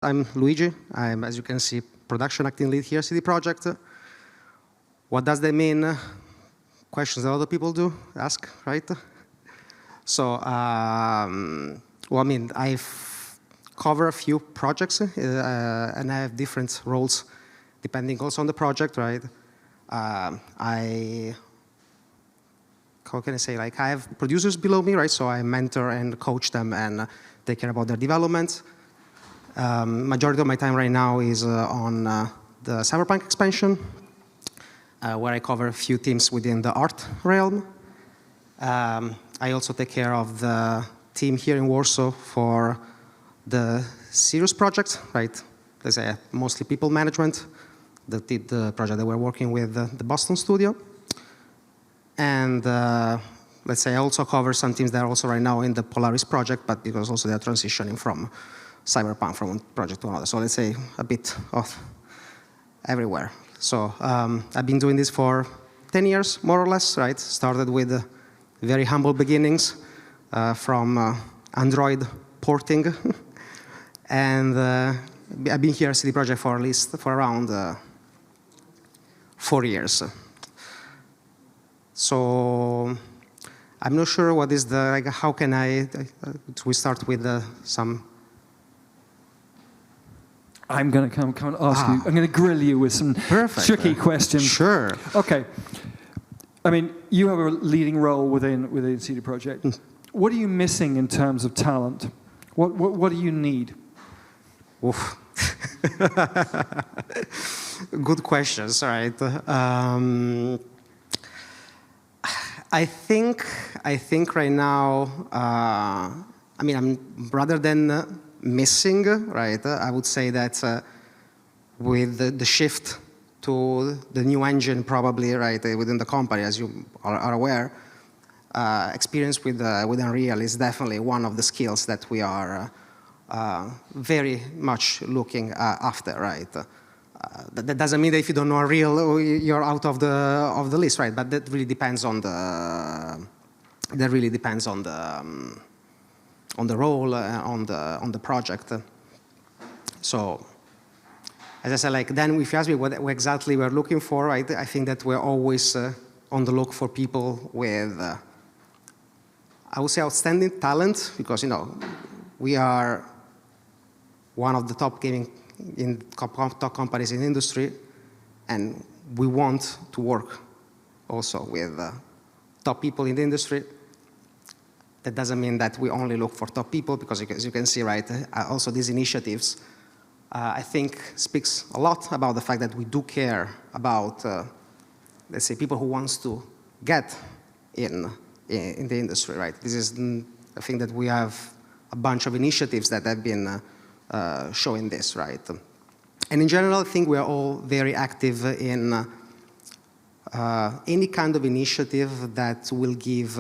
I'm Luigi. I'm, as you can see, production acting lead here, CD PROJEKT. What does that mean? Questions a lot of people do ask, right? So, well, I mean, I've covered a few projects, and I have different roles depending also on the project, right? How can I say? Like, I have producers below me, right? So I mentor and coach them and take care about their development. Majority of my time right now is on the Cyberpunk expansion, where I cover a few teams within the art realm. I also take care of the team here in Warsaw for the serious project, right? Let's say mostly people management, the project that we're working with the Boston studio. And let's say I also cover some teams that are also right now in the Polaris project, but because also they're transitioning from Cyberpunk from one project to another. So let's say a bit of everywhere. So I've been doing this for 10 years, more or less, right? Started with very humble beginnings from Android porting. And I've been here at CD PROJEKT for at least for around 4 years. So I'm not sure what is the, like, how can we start with some. I'm going to come and ask you. I'm going to grill you with some tricky questions. Sure. Okay. I mean, you have a leading role within CD PROJEKT. What are you missing in terms of talent? What do you need? Oof. Good questions. All right. I think right now. I mean, I'm rather than missing, right? I would say that with the shift to the new engine, probably, right, within the company, as you are aware, experience with Unreal is definitely one of the skills that we are very much looking after, right? That doesn't mean that if you don't know Unreal, you're out of the list, right? But that really depends on the role, on the project. So, as I said, like, then if you ask me what exactly we're looking for, right, I think that we're always on the look for people with, I would say, outstanding talent, because, you know, we are one of the top top companies in the industry, and we want to work also with top people in the industry. That doesn't mean that we only look for top people, because as you can see, right, also these initiatives, I think, speaks a lot about the fact that we do care about, let's say, people who wants to get in the industry, right? This is, I think that we have a bunch of initiatives that have been showing this, right? And in general, I think we are all very active in any kind of initiative that will give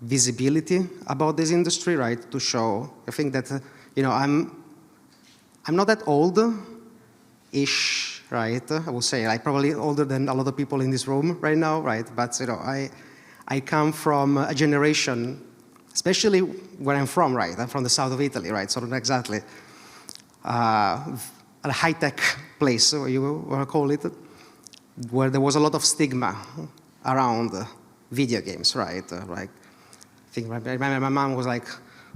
visibility about this industry, right? To show, I think that, you know, I'm not that old-ish, right? I would say, like, probably older than a lot of people in this room right now, right? But, you know, I come from a generation, especially where I'm from, right? I'm from the south of Italy, right? So not exactly a high-tech place, or you want to call it, where there was a lot of stigma around video games, right? Like, I remember my mom was like,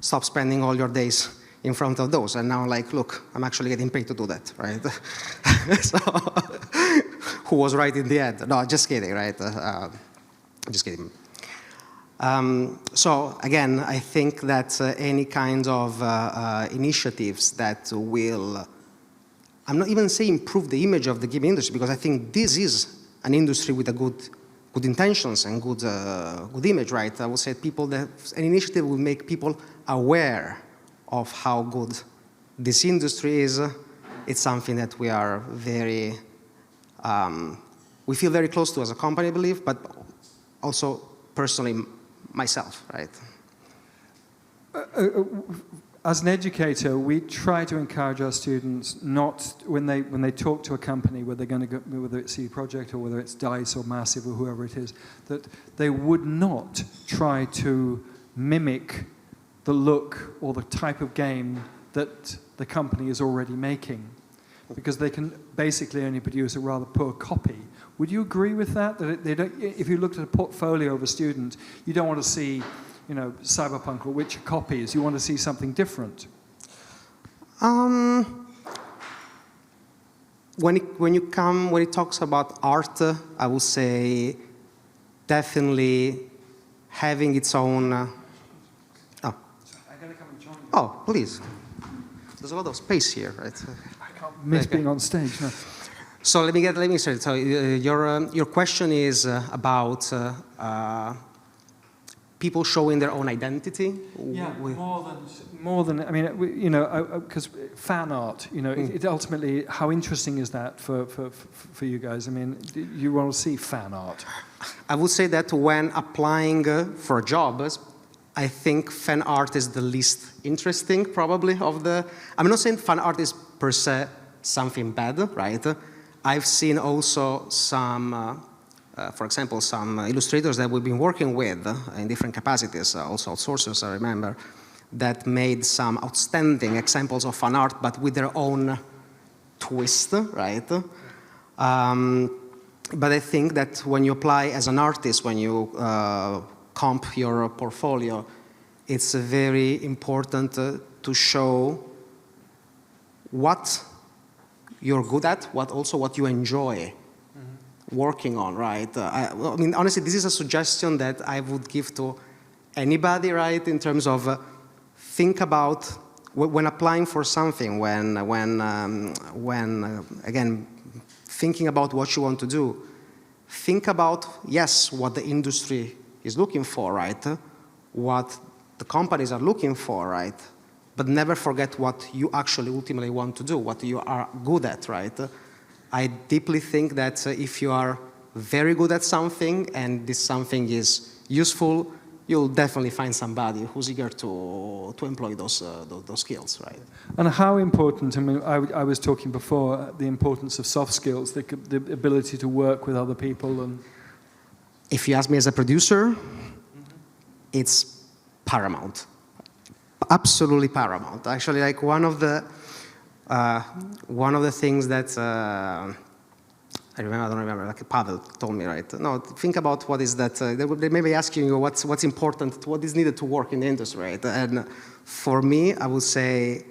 stop spending all your days in front of those. And now, like, look, I'm actually getting paid to do that, right? So, who was right in the end? No, just kidding, right? Just kidding. So, again, I think that any kind of initiatives that will, I'm not even saying improve the image of the gaming industry, because I think this is an industry with a good intentions and good image, right? I would say an initiative will make people aware of how good this industry is. It's something that we are we feel very close to as a company, I believe, but also personally myself, right? As an educator, we try to encourage our students not, when they talk to a company, whether they're going to go, whether it's CD PROJEKT or whether it's DICE or Massive or whoever it is, that they would not try to mimic the look or the type of game that the company is already making, because they can basically only produce a rather poor copy. Would you agree with that? That they don't, if you looked at a portfolio of a student, you don't want to see, you know, Cyberpunk or Witcher copies. You want to see something different. When it talks about art, I would say definitely having its own. I gotta come and join you. Oh, please. There's a lot of space here, right? I can't miss being on stage. No. So let me start. So your question is about people showing their own identity. Yeah, more than I mean, you know, because fan art, you know, it ultimately, how interesting is that for you guys? I mean, you want to see fan art? I would say that when applying for jobs, I think fan art is the least interesting, probably, of the. I'm not saying fan art is per se something bad, right? I've seen also some. For example, some illustrators that we've been working with in different capacities, also outsourcers, I remember, that made some outstanding examples of fan art, but with their own twist, right? But I think that when you apply as an artist, when you comp your portfolio, it's very important to show what you're good at, what you enjoy working on, right? I mean, honestly, this is a suggestion that I would give to anybody, right? In terms of think about when applying for something, again, thinking about what you want to do. Think about, yes, what the industry is looking for, right? What the companies are looking for, right? But never forget what you actually ultimately want to do, what you are good at, right? I deeply think that if you are very good at something and this something is useful, you'll definitely find somebody who's eager to employ those skills, right? And how important, I mean, I was talking before, the importance of soft skills, the ability to work with other people. And if you ask me as a producer, it's paramount. Absolutely paramount. Actually, like one of the things that I don't remember, like Pavel told me, right? No, think about what is that, they may be asking you what's important, what is needed to work in the industry, right? And for me, I would say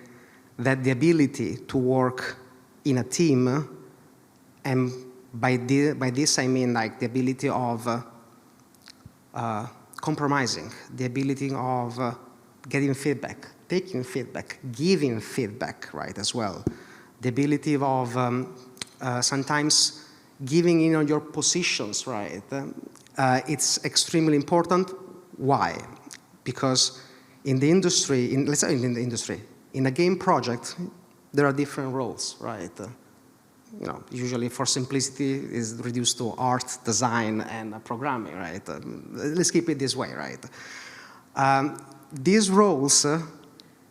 that the ability to work in a team, and by this I mean like the ability of compromising, the ability of getting feedback, taking feedback, giving feedback, right, as well. The ability of sometimes giving in on your positions, right? It's extremely important. Why? Because in the industry, let's say in the industry, in a game project, there are different roles, right? You know, usually for simplicity is reduced to art, design, and programming, right? Let's keep it this way, right? These roles,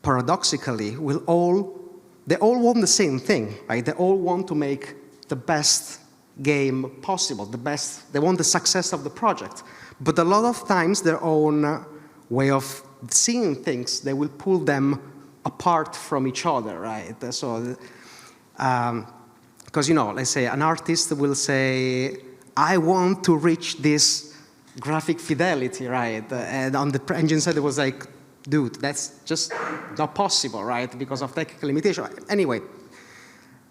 paradoxically, they all want the same thing, right? They all want to make the best game possible, they want the success of the project. But a lot of times their own way of seeing things, they will pull them apart from each other, right? So, because, you know, let's say an artist will say, I want to reach this graphic fidelity, right? And on the engine side, it was like, dude, that's just not possible, right? Because of technical limitation. Anyway,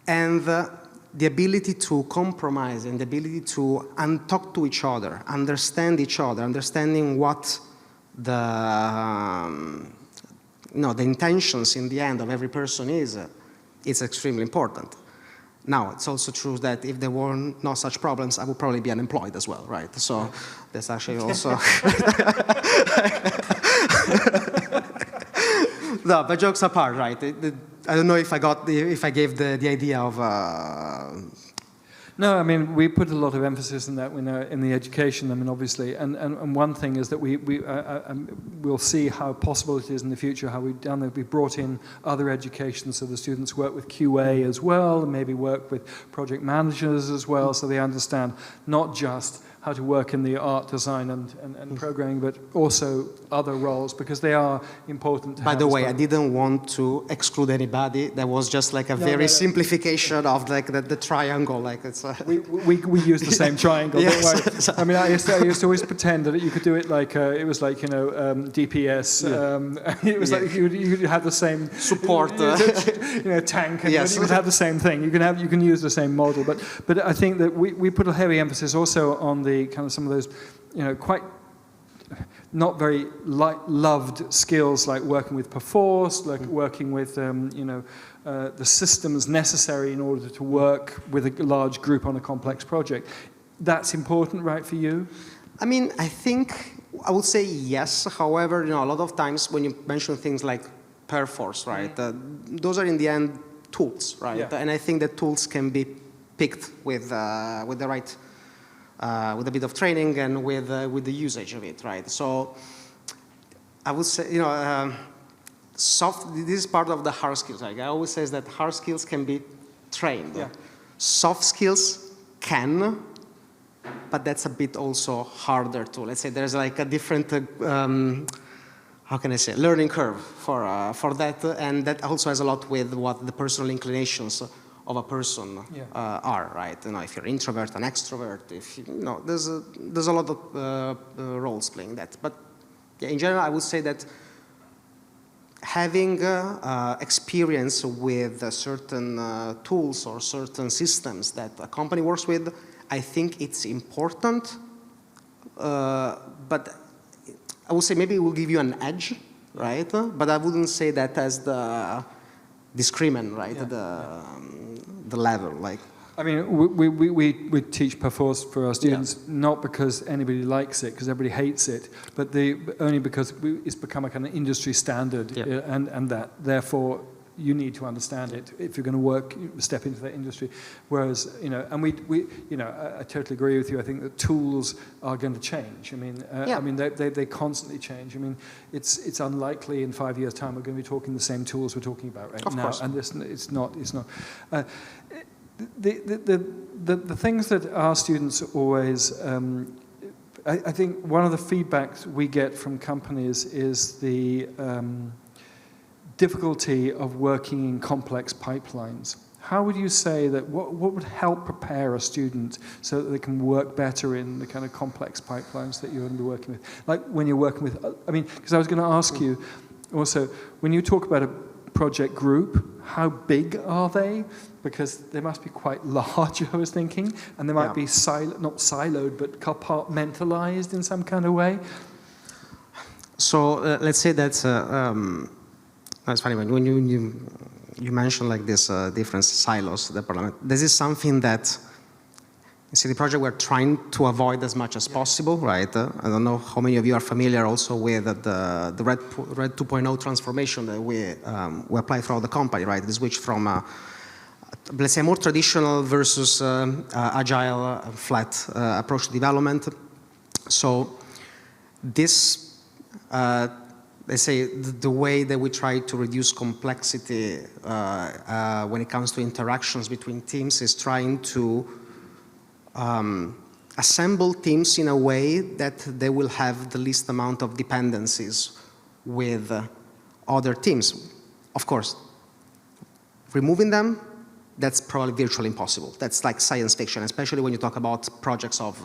and the ability to compromise and the ability to talk to each other, understanding what the intentions in the end of every person is extremely important. Now, it's also true that if there were no such problems, I would probably be unemployed as well, right? So that's actually also... No, but jokes apart, right? I don't know if I gave the idea of... No, I mean, we put a lot of emphasis in that in the education, I mean, obviously. And one thing is that we'll see how possible it is in the future, how we've done it. We've brought in other education, so the students work with QA as well, and maybe work with project managers as well, so they understand not just how to work in the art, design, and programming, but also other roles, because they are important to By have the as way, well. I didn't want to exclude anybody. That was just like a very simplification of like the triangle. Like it's. We use the same triangle. Yes. Don't worry. I mean, I used to always pretend that you could do it like it was like DPS. It was like you had the same support, tank, and yes. you would have the same thing. You can use the same model, but I think that we put a heavy emphasis also on the kind of some of those, quite not very loved skills like working with perforce, like working with the systems necessary in order to work with a large group on a complex project. That's important, right, for you? I mean, I would say yes. However, a lot of times when you mention things like perforce, right, those are in the end tools, right? Yeah. And I think that tools can be picked with the right, with a bit of training and with the usage of it, right? So I would say, this is part of the hard skills. Like I always say that hard skills can be trained. Yeah. Soft skills can, but that's a bit also harder to. Let's say there's like a different, how can I say, learning curve for that, and that also has a lot with what the personal inclinations of a person are, right? If you're introvert, an extrovert, if there's a lot of roles playing that. But yeah, in general, I would say that having experience with certain tools or certain systems that a company works with, I think it's important, but I would say maybe it will give you an edge, right? But I wouldn't say that as the discriminant, right? The level, like. I mean, we teach perforce for our students not because anybody likes it, because everybody hates it, but only because it's become a kind of industry standard, and that therefore you need to understand it if you're going to step into that industry. Whereas, and I totally agree with you. I think that tools are going to change. I mean, they constantly change. I mean, it's unlikely in 5 years' time we're going to be talking the same tools we're talking about right now. Course. And it's not. The things that our students always, I think one of the feedbacks we get from companies is the difficulty of working in complex pipelines. How would you say that, what would help prepare a student so that they can work better in the kind of complex pipelines that you're going to be working with? Like when you're working with, because I was going to ask you also, when you talk about a project group, how big are they? Because they must be quite large, I was thinking, and they might be not siloed, but compartmentalized in some kind of way. So let's say that's funny when you mention like this different silos. This is something that in CD Projekt we're trying to avoid as much as possible, right? I don't know how many of you are familiar also with the Red 2.0 transformation that we apply throughout the company, right? The switch from let's say more traditional versus agile, flat approach to development. So this, let's say, the way that we try to reduce complexity when it comes to interactions between teams is trying to assemble teams in a way that they will have the least amount of dependencies with other teams. Of course, removing them, that's probably virtually impossible. That's like science fiction, especially when you talk about projects of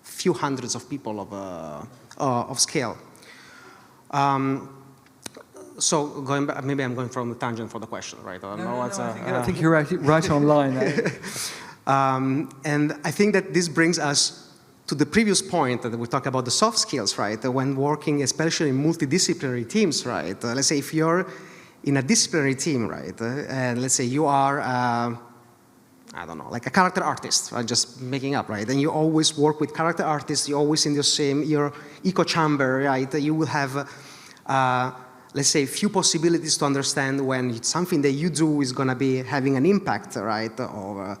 few hundreds of people of scale. So going back, maybe I'm going from the tangent for the question, right? I think you're right on line. And I think that this brings us to the previous point that we talked about the soft skills, right? When working, especially in multidisciplinary teams, right? Let's say if you're in a disciplinary team, right? And let's say you are, I don't know, like a character artist, I'm just making up, right? And you always work with character artists, you're always in your echo chamber, right? You will have, let's say, few possibilities to understand when something that you do is going to be having an impact, right? Or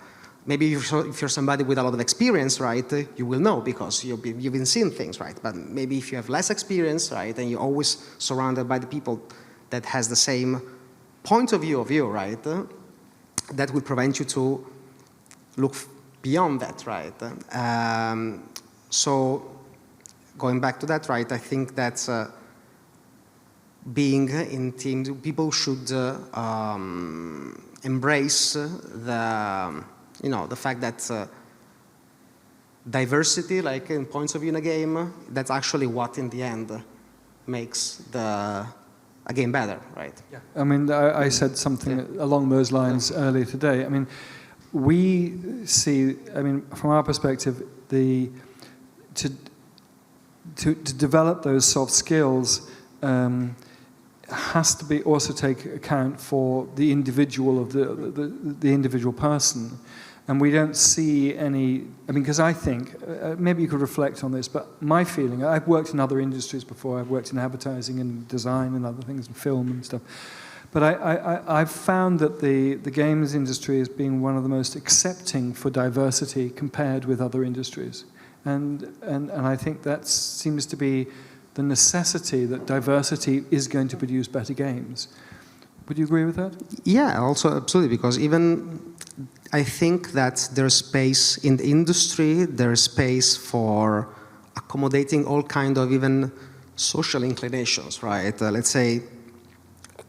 maybe if you're somebody with a lot of experience, right, you will know because you've been seeing things, right? But maybe if you have less experience, right, and you're always surrounded by the people that has the same point of view of you, right, that will prevent you to look beyond that, right? So going back to that, right, I think that being in teams, people should embrace the fact that diversity, like in points of view in a game, that's actually what in the end makes a game better, right? Yeah. I mean, I said something along those lines earlier today. I mean, we see, I mean, from our perspective, to develop those soft skills has to be also take account for the individual of the individual person. And we don't see any, I mean, because I think, maybe you could reflect on this, but my feeling, I've worked in other industries before, I've worked in advertising and design and other things, and film and stuff. But I've found that the games industry as being one of the most accepting for diversity compared with other industries. And I think that seems to be the necessity that diversity is going to produce better games. Would you agree with that? Yeah, also absolutely, because even I think that there's space in the industry, there's space for accommodating all kind of even social inclinations, right? Let's say,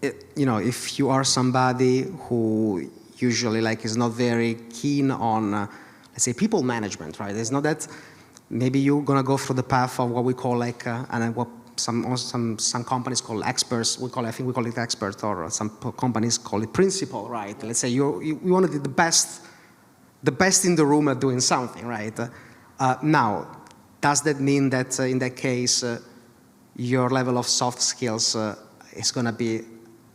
if you are somebody who usually is not very keen on, let's say, people management, right? It's not that maybe you're gonna go through the path of what we call and what some companies call experts. I think we call it expert, or some companies call it principal, right? Let's say you want to be the best in the room at doing something, right? Now, does that mean that in that case your level of soft skills is going to be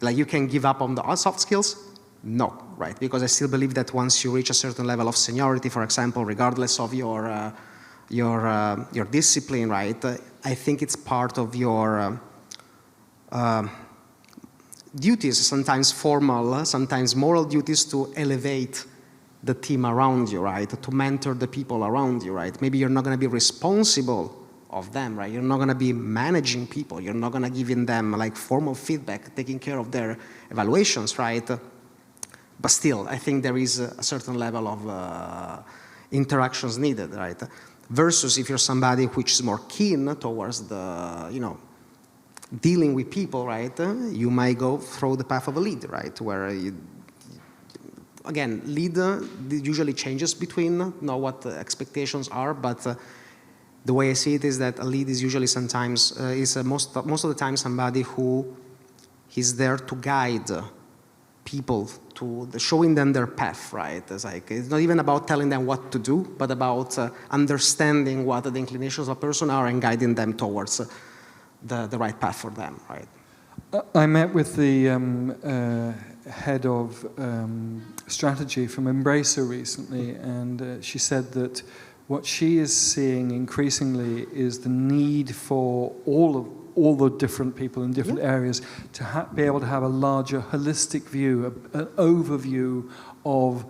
you can give up on the soft skills? No, right? Because I still believe that once you reach a certain level of seniority, for example, regardless of your discipline, right? I think it's part of your duties, sometimes formal, sometimes moral duties, to elevate the team around you, right? To mentor the people around you, right? Maybe you're not going to be responsible of them, right? You're not going to be managing people. You're not going to give them formal feedback, taking care of their evaluations, right? But still, I think there is a certain level of interactions needed, right? Versus if you're somebody which is more keen towards dealing with people, right? You might go through the path of a lead, right? Where again, lead usually changes between what the expectations are, but the way I see it is that a lead is usually sometimes most of the time somebody who is there to guide people to showing them their path, right? It's not even about telling them what to do, but about understanding what the inclinations of a person are and guiding them towards the right path for them, right? I met with the head of strategy from Embracer recently, and she said that what she is seeing increasingly is the need for all the different people in different areas to be able to have a larger holistic view, an overview of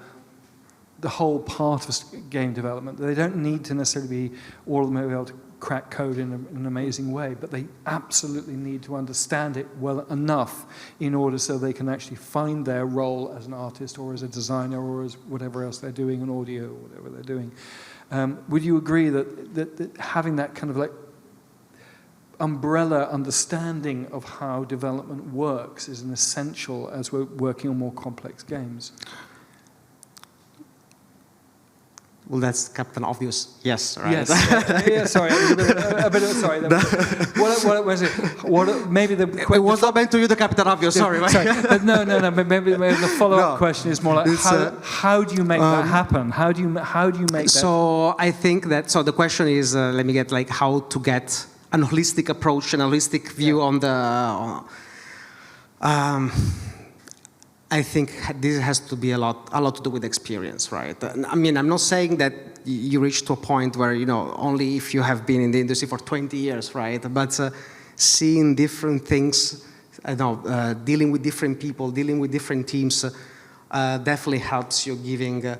the whole part of game development. They don't need to necessarily be all of them able to crack code in an amazing way, but they absolutely need to understand it well enough in order so they can actually find their role as an artist or as a designer or as whatever else they're doing, in audio or whatever they're doing. Would you agree that having that kind of umbrella understanding of how development works is an essential as we're working on more complex games? Well, that's Captain Obvious. Yes, right? Yes. Yeah, sorry. Sorry. Maybe it was not meant to you, the Captain Obvious. Sorry. Sorry. But no. But maybe the follow-up question is more like how do you make that happen? How do you make that? So I think that the question is let me get how to get a holistic approach, an holistic view on the. I think this has to be a lot to do with experience, right? I mean, I'm not saying that you reach to a point where, only if you have been in the industry for 20 years, right? But seeing different things, dealing with different people, dealing with different teams, definitely helps you giving a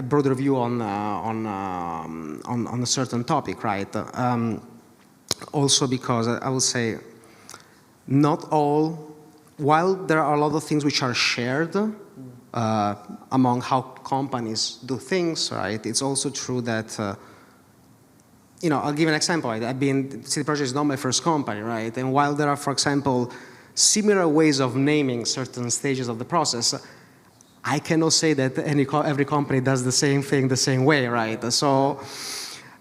broader view on a certain topic, right? Also because I would say not all. While there are a lot of things which are shared among how companies do things, right? It's also true that I'll give an example. CD PROJEKT is not my first company, right? And while there are, for example, similar ways of naming certain stages of the process, I cannot say that every company does the same thing the same way, right? So,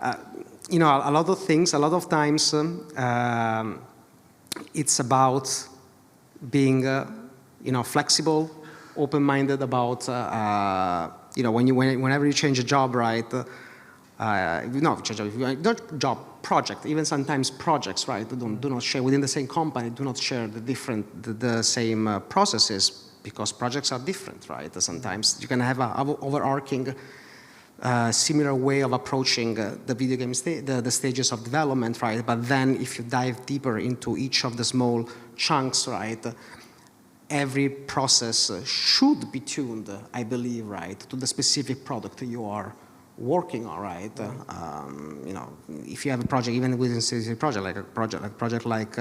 a lot of things, a lot of times, it's about being, flexible, open-minded about, whenever you change a job, right? Not job, project, even sometimes projects, right? Do not share within the same company. Do not share the same processes because projects are different, right? Sometimes you can have an overarching, similar way of approaching the video game the stages of development, right? But then if you dive deeper into each of the small chunks, right? Every process should be tuned, I believe, right, to the specific product you are working on, right? If you have a project, even within CD project, like a project like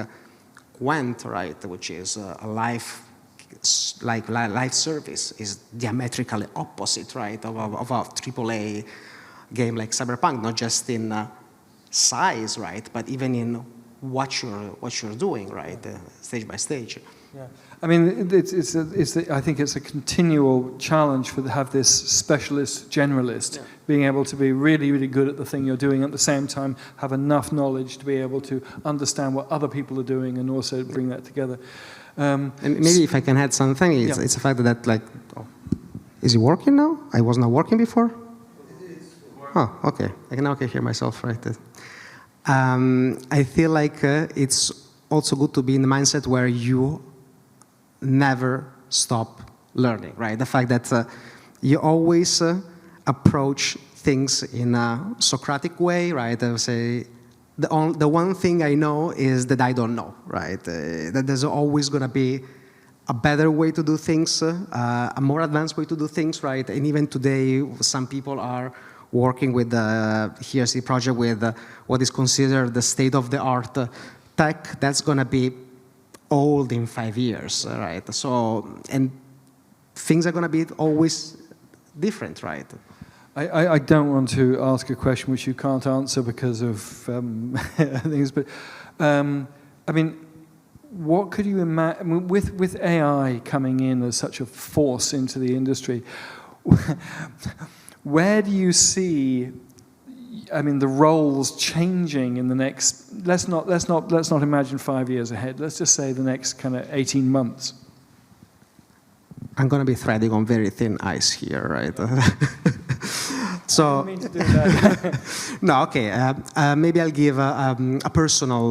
Gwent, right, which is a live service, is diametrically opposite, right, of a AAA game like Cyberpunk, not just in size, right, but even in what you're doing, right, stage by stage. Yeah, I mean, I think it's a continual challenge to have this specialist generalist, being able to be really, really good at the thing you're doing, at the same time have enough knowledge to be able to understand what other people are doing and also bring that together. And maybe if I can add something, it's the fact that, like, is it working now? I was not working before? It is. Oh, okay. I can now hear myself, right? I feel like it's also good to be in the mindset where you never stop learning, right? The fact that you always approach things in a Socratic way, right? I would say, the one thing I know is that I don't know, right? That there's always going to be a better way to do things, a more advanced way to do things, right? And even today, some people are working with the CD project with what is considered the state-of-the-art tech that's going to be old in 5 years, right? So, and things are going to be always different, right? I don't want to ask a question which you can't answer because of things, but I mean, what could you imagine with AI coming in as such a force into the industry? Where do you see, I mean, the roles changing in the next? Let's not imagine 5 years ahead. Let's just say the next kind of 18 months. I'm going to be treading on very thin ice here, right? So, I didn't mean to do that. no, okay. Maybe I'll give a personal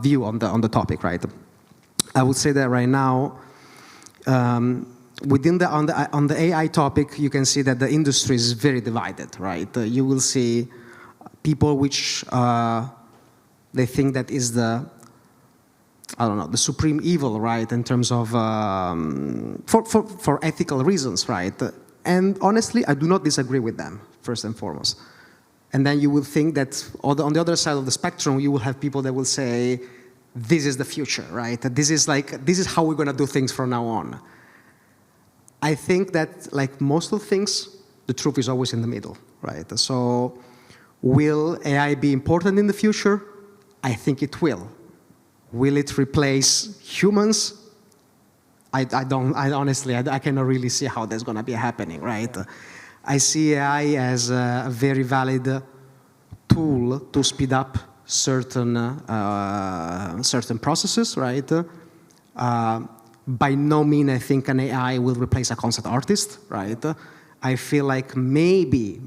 view on the topic, right? I would say that right now, within on the AI topic, you can see that the industry is very divided, right? You will see people which they think that is the supreme evil, right? In terms of for ethical reasons, right? And honestly, I do not disagree with them, first and foremost. And then you will think that on the other side of the spectrum, you will have people that will say, this is the future, right? This is how we're going to do things from now on. I think that, like most of things, the truth is always in the middle, right? So, will AI be important in the future? I think it will. Will it replace humans? I honestly cannot really see how that's going to be happening, right? I see AI as a very valid tool to speed up certain processes, right? By no means I think an AI will replace a concept artist, right? I feel like maybe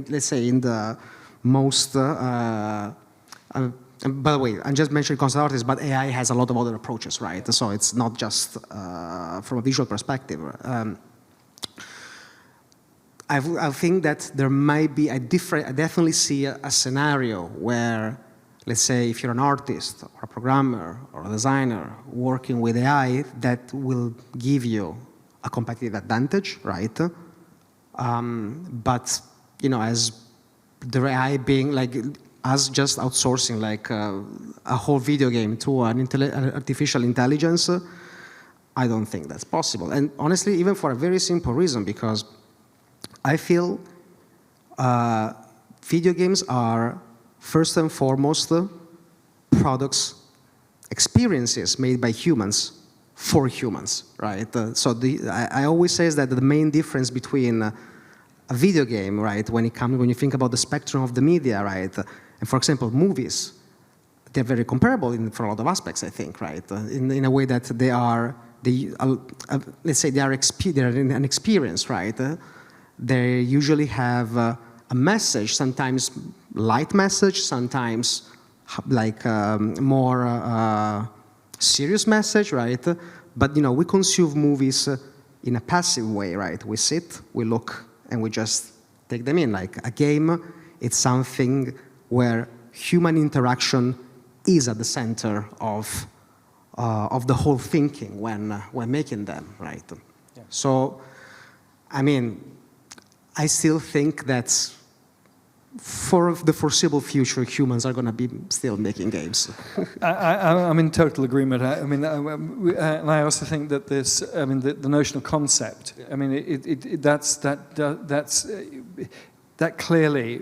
let's say in the most and by the way, I'm just mentioning concept artists, but AI has a lot of other approaches, right? So it's not just from a visual perspective. I think that there might be I definitely see a scenario where, let's say, if you're an artist or a programmer or a designer working with AI, that will give you a competitive advantage, right? But, as the AI being like, us just outsourcing like a whole video game to an artificial intelligence, I don't think that's possible. And honestly, even for a very simple reason, because I feel video games are first and foremost products, experiences made by humans for humans, right? So I always say that the main difference between a video game, right, when you think about the spectrum of the media, right, and for example, movies, they're very comparable for a lot of aspects, I think, right, in a way that let's say they're an experience, right? They usually have a message, sometimes light message, sometimes like more serious message, right? But we consume movies in a passive way, right? We sit, we look, and we just take them in. Like a game, it's something where human interaction is at the center of the whole thinking when making them, right? Yeah. So, I mean, I still think that for the foreseeable future, humans are going to be still making games. I'm in total agreement. And I also think that this, the notion of concept. Yeah. That clearly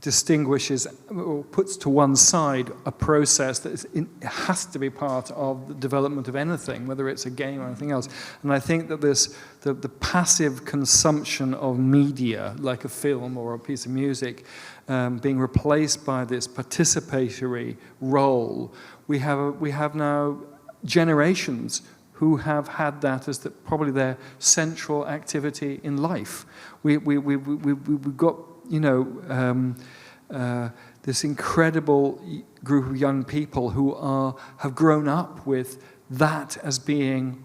distinguishes or puts to one side a process that has to be part of the development of anything, whether it's a game or anything else. And I think that the passive consumption of media, like a film or a piece of music, being replaced by this participatory role, we have now generations who have had that as probably their central activity in life. We've got this incredible group of young people who have grown up with that as being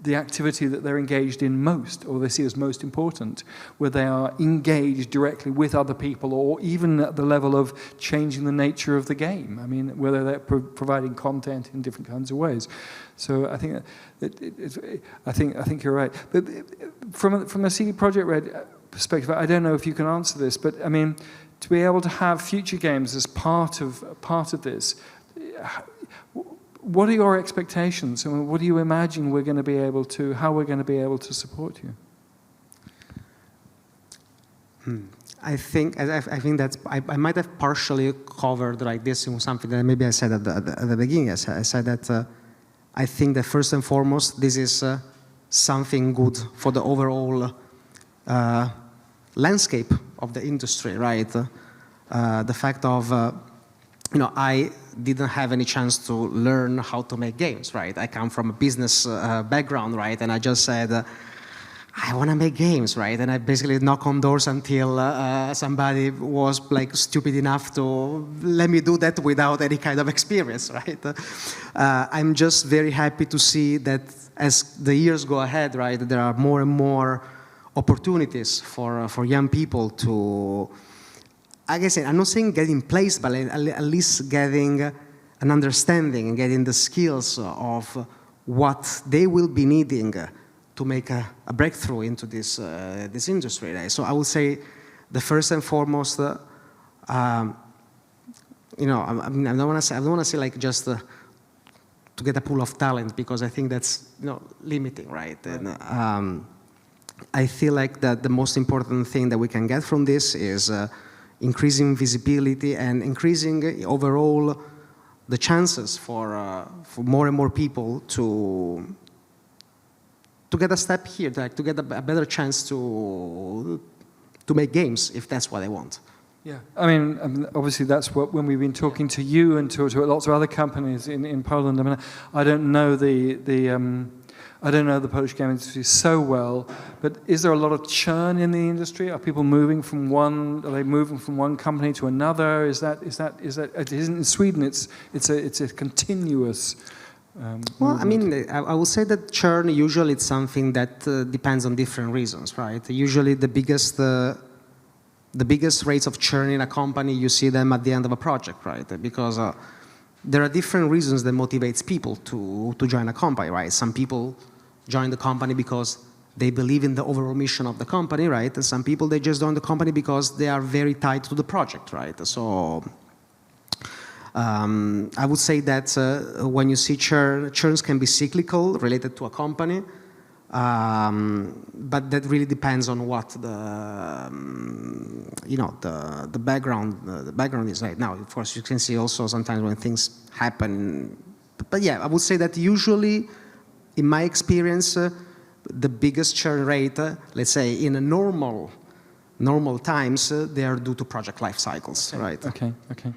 the activity that they're engaged in most, or they see as most important, where they are engaged directly with other people, or even at the level of changing the nature of the game. I mean, whether they're providing content in different kinds of ways. So I think I think you're right. But from a CD Projekt Red perspective, I don't know if you can answer this, but I mean, to be able to have Futuregames as part of this, what are your expectations? I mean, what do you imagine how we're going to be able to support you? I think that I might have partially covered like this in something that maybe I said at the beginning. I said that I think that first and foremost this is something good for the overall landscape of the industry, right? The fact of I didn't have any chance to learn how to make games, right? I come from a business background, right? And I just said, I want to make games, right? And I basically knock on doors until somebody was like stupid enough to let me do that without any kind of experience, right? I'm just very happy to see that as the years go ahead, right, there are more and more opportunities for young people to, I guess, I'm not saying getting placed, but at least getting an understanding and getting the skills of what they will be needing to make a breakthrough into this industry. Right? So I would say the first and foremost, I don't want to say like just to get a pool of talent, because I think that's limiting, right? And I feel like that the most important thing that we can get from this is increasing visibility and increasing overall the chances for more and more people to get a step here, to get a better chance to make games if that's what they want. Yeah, I mean, obviously that's what, when we've been talking to you and to lots of other companies in Poland. I mean, I don't know the Polish game industry so well, but is there a lot of churn in the industry? Are people moving from one company to another? Is that it isn't in Sweden? It's a continuous. Well, I mean, I would say that churn usually it's something that depends on different reasons, right? Usually the biggest rates of churn in a company, you see them at the end of a project, right? Because there are different reasons that motivates people to join a company, right? Some people join the company because they believe in the overall mission of the company, right? And some people, they just join the company because they are very tied to the project, right? So I would say that when you see churns can be cyclical, related to a company. But that really depends on what the background is right now. Of course, you can see also sometimes when things happen. But yeah, I would say that usually, in my experience, the biggest churn rate, let's say in a normal times, they are due to project life cycles, right? Okay, okay.